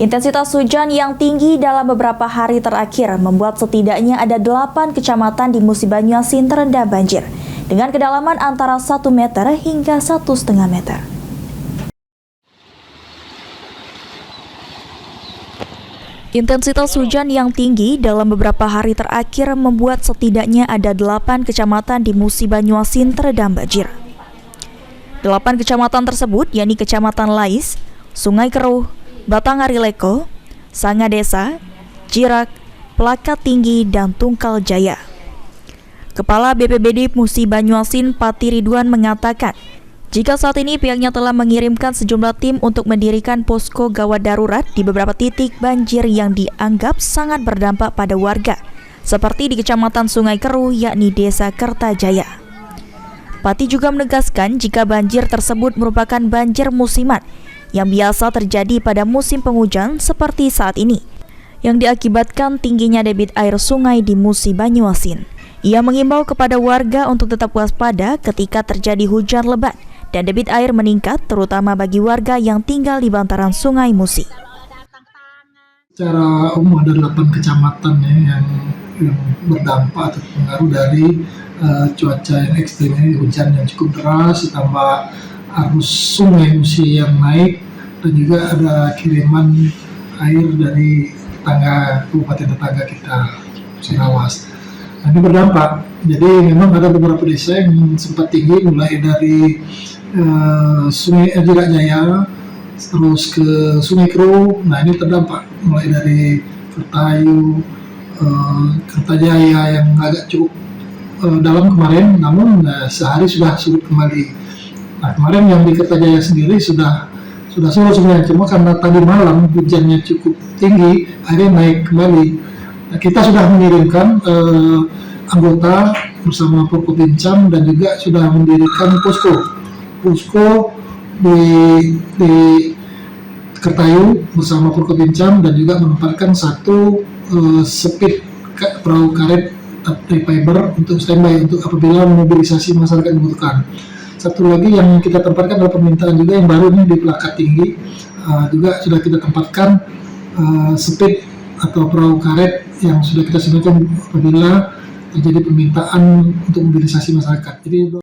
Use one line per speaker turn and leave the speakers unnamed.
Intensitas hujan yang tinggi dalam beberapa hari terakhir membuat setidaknya ada 8 kecamatan di Musi Banyuasin terendam banjir dengan kedalaman antara 1 meter hingga 1,5 meter. Intensitas hujan yang tinggi dalam beberapa hari terakhir membuat setidaknya ada 8 kecamatan di Musi Banyuasin terendam banjir. 8 kecamatan tersebut yakni Kecamatan Lais, Sungai Keruh, Batanghari Leko, Sanga Desa, Jirak, Pelakat Tinggi, dan Tungkal Jaya. Kepala BPBD Musi Banyuasin Pati Ridwan mengatakan, jika saat ini pihaknya telah mengirimkan sejumlah tim untuk mendirikan posko gawat darurat di beberapa titik banjir yang dianggap sangat berdampak pada warga, seperti di Kecamatan Sungai Keruh yakni Desa Kertajaya. Pati juga menegaskan jika banjir tersebut merupakan banjir musiman yang biasa terjadi pada musim penghujan seperti saat ini, yang diakibatkan tingginya debit air sungai di Musi Banyuasin. Ia mengimbau kepada warga untuk tetap waspada ketika terjadi hujan lebat dan debit air meningkat, terutama bagi warga yang tinggal di bantaran Sungai Musi.
Secara umum ada 8 kecamatan yang berdampak atau pengaruh dari cuaca yang ekstrim, hujan yang cukup deras, ditambah arus sungai Musi yang naik, dan juga ada kiriman air dari kabupaten tetangga kita, Cirawas. Nah, ini berdampak. Jadi memang ada beberapa desa yang sempat tinggi, mulai dari Sungai Jirak Jaya, terus ke Sungai Keruh. Nah, ini terdampak mulai dari Kertayu, Kertajaya yang agak cukup dalam kemarin, namun sehari sudah surut kembali. Nah, kemarin yang di Kertajaya sendiri sudah surut sebenarnya, cuma karena tadi malam hujannya cukup tinggi, akhirnya naik kembali. Nah, kita sudah mengirimkan anggota bersama Forkopincam dan juga sudah mendirikan posko di Kertayu bersama Forkopincam, dan juga menempatkan satu speed perahu karet fiber untuk standby untuk apabila mobilisasi masyarakat dibutuhkan. Satu lagi yang kita tempatkan adalah permintaan juga yang baru ini di Pelakat Tinggi, juga sudah kita tempatkan speed atau perahu karet yang sudah kita sediakan apabila terjadi permintaan untuk mobilisasi masyarakat. Jadi